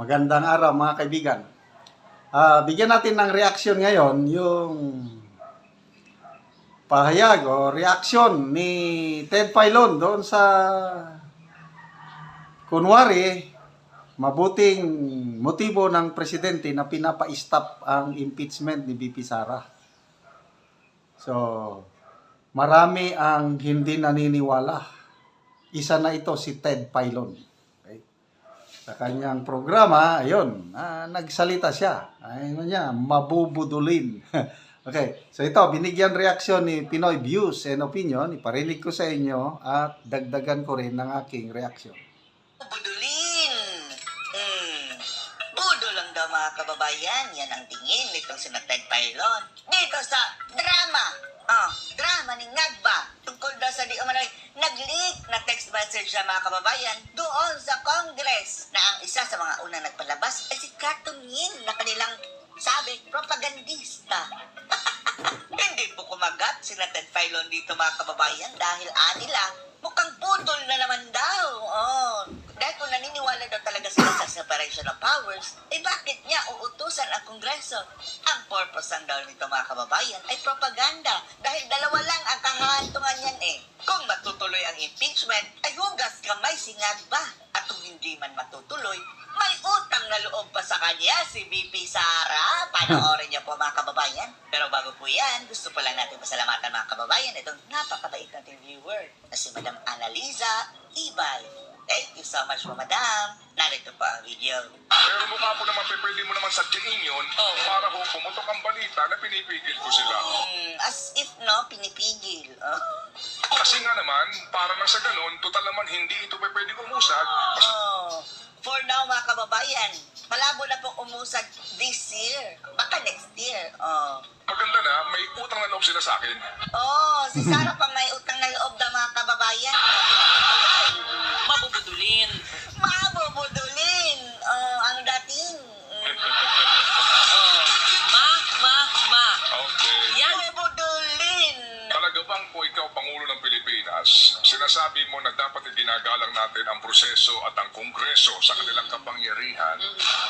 Magandang araw mga kaibigan. Bigyan natin ng reaksyon ngayon yung pahayag o reaksyon ni Ted Filon doon sa kunwari mabuting motibo ng presidente na pinapa-stop ang impeachment ni VP Sara. So, marami ang hindi naniniwala. Isa na ito si Ted Filon. Sa kanyang programa, ayun, nagsalita siya. Ayun niya, mabubudulin. Okay, so ito, binigyan reaksyon ni Pinoy Views and Opinion. Iparinig ko sa inyo at dagdagan ko rin ng aking reaksyon. Budulin! Budol lang daw mga kababayan. Yan ang tingin nitong sina Ted Filon. Dito sa drama. Drama ni Ngagba. Tungkol daw sa di umano'y nag-leak na text message sa mga kababayan doon sa Congress na ang isa sa mga unang nagpalabas ay si Cartoon Yin na kanilang sabi, propagandista. Hindi po kumagat sila Ted Filon dito mga kababayan dahil anila mukhang budol na naman daw. Dahil kung naniniwala daw talaga sila sa separation of powers, bakit niya uutusan ang Kongreso? Ang purpose ang daw nito mga kababayan ay propaganda dahil dalawa lang ang kahahantungan niyan Kung matutuloy ang impeachment, ay hugas kamay si Ngagba. At kung hindi man matutuloy, may utang na loob pa sa kanya si VP Sara. Panoorin niyo po mga kababayan. Pero bago po yan, gusto pa lang natin pasalamatan mga kababayan itong napakabait nating viewer na si Madam Analiza Ibay. Thank you so much po, Madam. Narito po ang video. Pero mukha po naman, pwede mo naman sadyain yun para kung pumutok ang balita na pinipigil ko sila. As if, no, pinipigil. Kasi nga naman, para na sa ganun, total naman hindi ito pwede umusad. For now, mga kababayan, malabo na pong umusad this year. Baka next year. Maganda na, may utang na loob sila sa akin. Si Sara pa may utang na loob na mga kababayan. Mabubudulin. Mabubudulin. Ang dating. Ma. Okay. Yan. Mabubudulin. Talaga bang kung ikaw Pangulo ng Pilipinas, sinasabi mo na dapat iginagalang natin ang proseso at ang Kongreso sa kanilang kapangyarihan,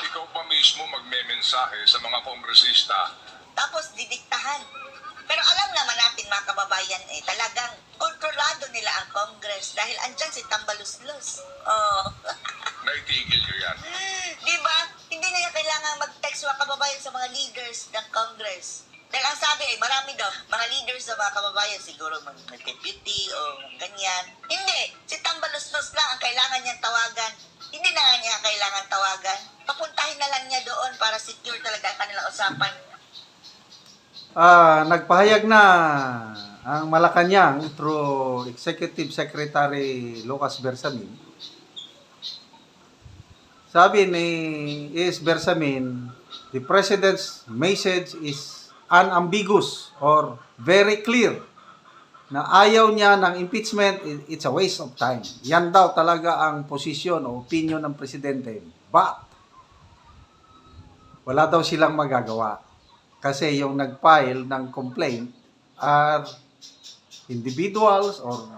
ikaw pa mismo magmemensahe sa mga kongresista. Tapos didiktahan. Pero alam naman natin mga kababayan talagang kontrolado nila ang Congress dahil andyan si Tambaluslos. Naitigil nyo yan. Di ba? Hindi na niya kailangan mag-text mga kababayan sa mga leaders ng Congress. Dahil ang sabi marami daw, mga leaders sa mga kababayan, siguro mag-deputy o ganyan. Hindi, si Tambaluslos lang ang kailangan niyang tawagan. Hindi na nga niya kailangan tawagan. Papuntahin na lang niya doon para secure talaga ang kanilang usapan. Nagpahayag na ang Malacanang through Executive Secretary Lucas Bersamin. Sabi ni Bersamin, the President's message is unambiguous or very clear na ayaw niya ng impeachment, it's a waste of time. Yan daw talaga ang posisyon o opinion ng Presidente. But, wala daw silang magagawa. Kasi yung nag-file ng complaint are individuals or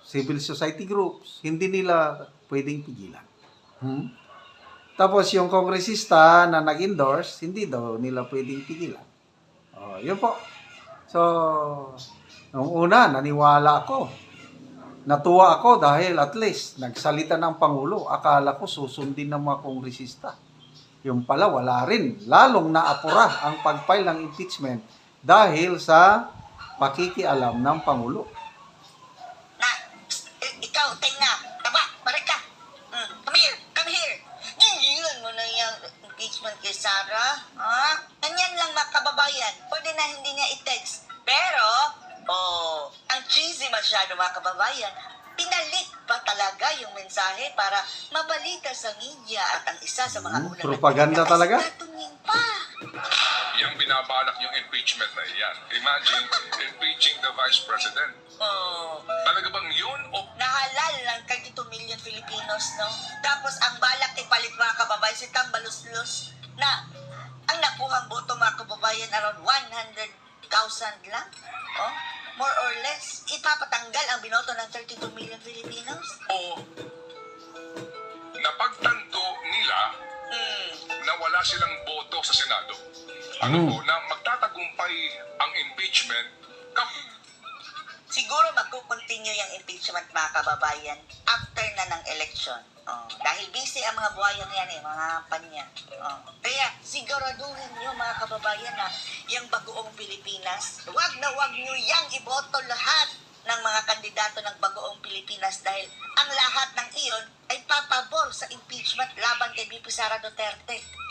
civil society groups, hindi nila pwedeng pigilan. Tapos yung kongresista na nag-endorse, hindi daw nila pwedeng pigilan. Yun po. So, nung una, naniwala ako. Natuwa ako dahil at least nagsalita ng Pangulo. Akala ko susundin ng mga kongresista. Yung pala, wala rin. Lalong naapura ang pag-file ng impeachment dahil sa pakikialam ng Pangulo. Ikaw, tenga, taba, marika. Come here. Gingilan mo na yung impeachment kay Sara. Ganyan lang mga kababayan. Pwede na hindi niya i-text. Pero, ang cheesy masyado mga kababayan. Pinalik pa talaga yung mensahe para mabalita sa media at ang isa sa mga unang propaganda talaga? Pa. Yung binabalak yung impeachment na yan. Imagine, impeaching the Vice President. Talaga bang yun o Nahalal lang kay 2 million Filipinos, no? Tapos ang balak ipalit mga kababayan si Tambaluslos na ang nakuhang boto mga kababayan around 100,000 lang. More or less, ipapatanggal ang binoto ng 32 million Filipinos? napagtanto nila sa Senado. Ano po, na magtatagumpay ang impeachment Siguro magkukontinue yung impeachment, mga kababayan, after na ng election. Dahil busy ang mga buhayan yan mga panya. Kaya siguraduhin nyo, mga kababayan, na yung bagoong Pilipinas, wag nyo yang iboto lahat ng mga kandidato ng bagoong Pilipinas dahil ang lahat ng iyon ay papabor sa impeachment laban kay BP Sara Duterte.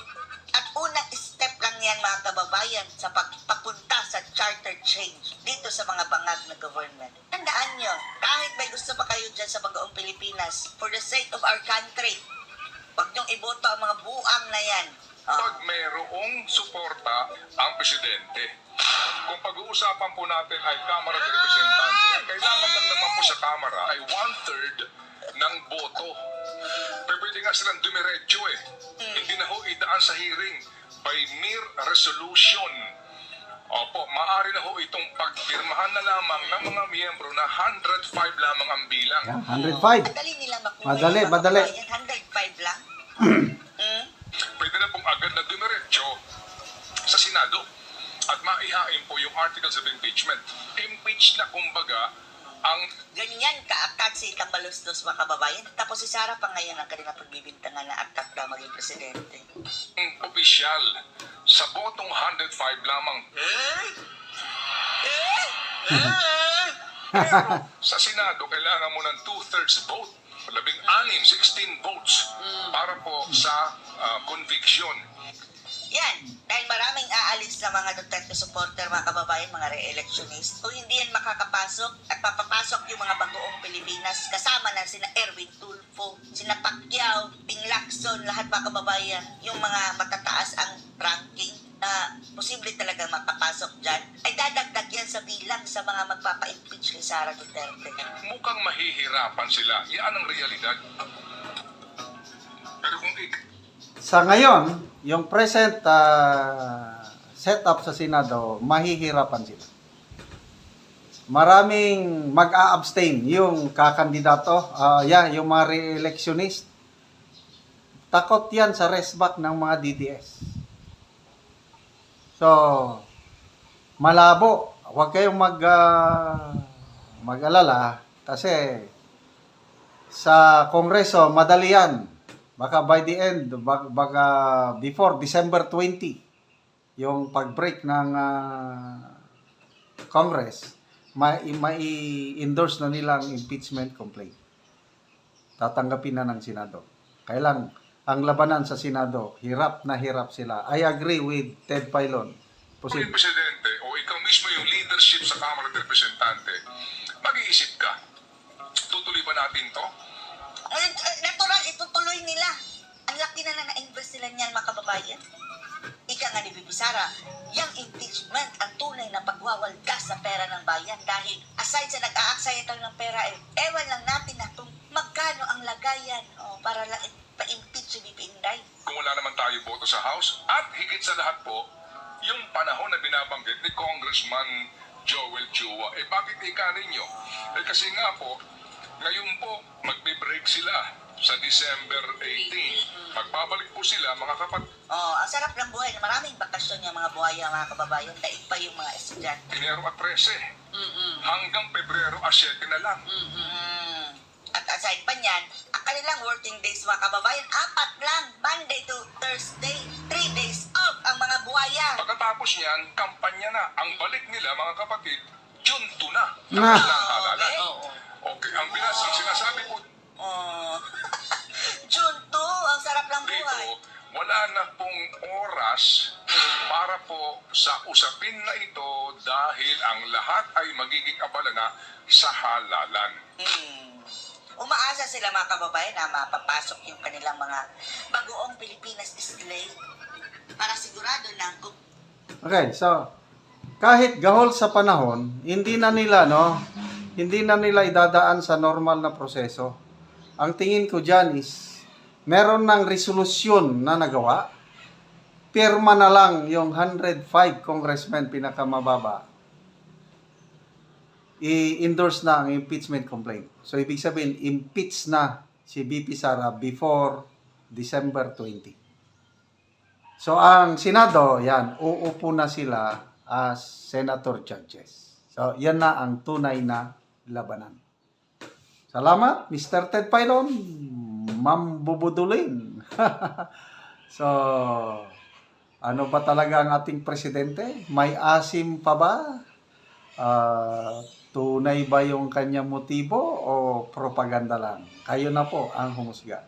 At unang step lang yan, mga kababayan, sa pagpapunta sa charter change dito sa mga bangag na government. Tandaan nyo, kahit may gusto pa kayo dyan sa bagoong Pilipinas, for the sake of our country, huwag nyong iboto ang mga buang na yan. pag mayroong suporta ang presidente. Kung pag-uusapan po natin ay Kamara de Representante, ang kailangan lang naman po sa Kamara ay 1/3 ng boto. Pero pwede nga silang dumiretso Hindi na ho idaan sa hearing by mere resolution. Opo, maaari na ho itong pagpirmahan na lamang ng mga miyembro na 105 lamang ang bilang. Yeah, 105. Madali nilang makuha. Madali, yung mga madali. kababayan, 105 lang. Pwede na pong agad na dumiretso sa Senado at maihain po yung articles of impeachment. Impeach na kumbaga ang Ganyan ka-akat si Tambalustos, mga kababayan. Tapos si Sara pa ngayon ang kanina pagbibintangan na akat na maging presidente. opisyal sa botong 105 lamang. Pero sa Senado, kailangan mo ng 2/3 vote. 16 votes para po sa conviction. Yan, dahil maraming aalis na mga Duterte supporter, mga kababayan, mga re-electionist. Kung hindi yan makakapasok at papapasok yung mga bagoong Pilipinas, kasama na sina Erwin Tulfo, sina Pacquiao, Ping Lacson, lahat mga kababayan, yung mga matataas ang ranking na posible talaga makapasok dyan, ay dadagdag yan sa bilang sa mga magpapa-impeach kay Sara Duterte. Mukhang mahihirapan sila. Yan ang realidad. Pero kung Sa ngayon, yung present setup sa Senado, mahihirapan sila. Maraming mag-a-abstain yung kakandidato, yung mga re-electionist. Takot yan sa restback ng mga DDS. So, malabo. Huwag kayong mag-alala kasi sa Kongreso, madali yan. Baka by the end, baka before December 20, yung pag-break ng Congress, mai-endorse na nilang impeachment complaint. Tatanggapin na ng Senado. Kailang ang labanan sa Senado, hirap na hirap sila. I agree with Ted Filon. yung presidente o ikaw mismo yung leadership sa Kamara de Representante, mag-iisip ka, tutuloy ba natin to? Natural, itutuloy nila. Ang laki na na-invest nila niyan, mga kababayan. Ika nga ni Bibi Sara, yung impeachment ang tunay na pagwawaldas sa pera ng bayan dahil aside sa nag-aaksaya tayo ng pera, ewan lang natin na kung magkano ang lagayan para lang pa-impeach si Bibi Inday. Kung wala naman tayo boto sa House, at higit sa lahat po, yung panahon na binabanggit ni Congressman Joel Chua, bakit ika ninyo? Kasi nga po, ngayon po, magbe-break sila sa December 18. Magbabalik po sila, mga kapatid. Ang sarap ng buhay. Maraming bakasyon yung mga buhaya, mga kababayan. Daig pa yung mga estudyante. Enero at 13. Hanggang Pebrero at 7 na lang. At aside pa niyan, ang kanilang working days, mga kababayan, 4 lang. Monday to Thursday. 3 days off ang mga buhaya. Pagkatapos niyan, kampanya na. Ang balik nila, mga kapatid, June 2 na. Na. Ang halalan. Oo. Okay, ang bilas, ang sinasabi po June 2, ang sarap ng dito, buhay. wala na pong oras para po sa usapin na ito dahil ang lahat ay magiging abala na sa halalan. Umaasa sila, mga kababayan, na mapapasok yung kanilang mga bagoong Pilipinas display para sigurado na kung Okay, so kahit gahol sa panahon, hindi na nila idadaan sa normal na proseso. Ang tingin ko dyan is, meron ng resolusyon na nagawa, pirma na lang yung 105 congressmen pinakamababa, i-endorse na ang impeachment complaint. So, ibig sabihin, impeach na si BP Sara before December 20. So, ang Senado, yan, uupo na sila as senator judges. So, yan na ang tunay na labanan. Salamat, Mr. Ted Filon. Ma'am Bubudulin. So, ano ba talaga ang ating presidente? May asim pa ba? Tunay ba yung kanyang motibo o propaganda lang? Kayo na po ang humusga.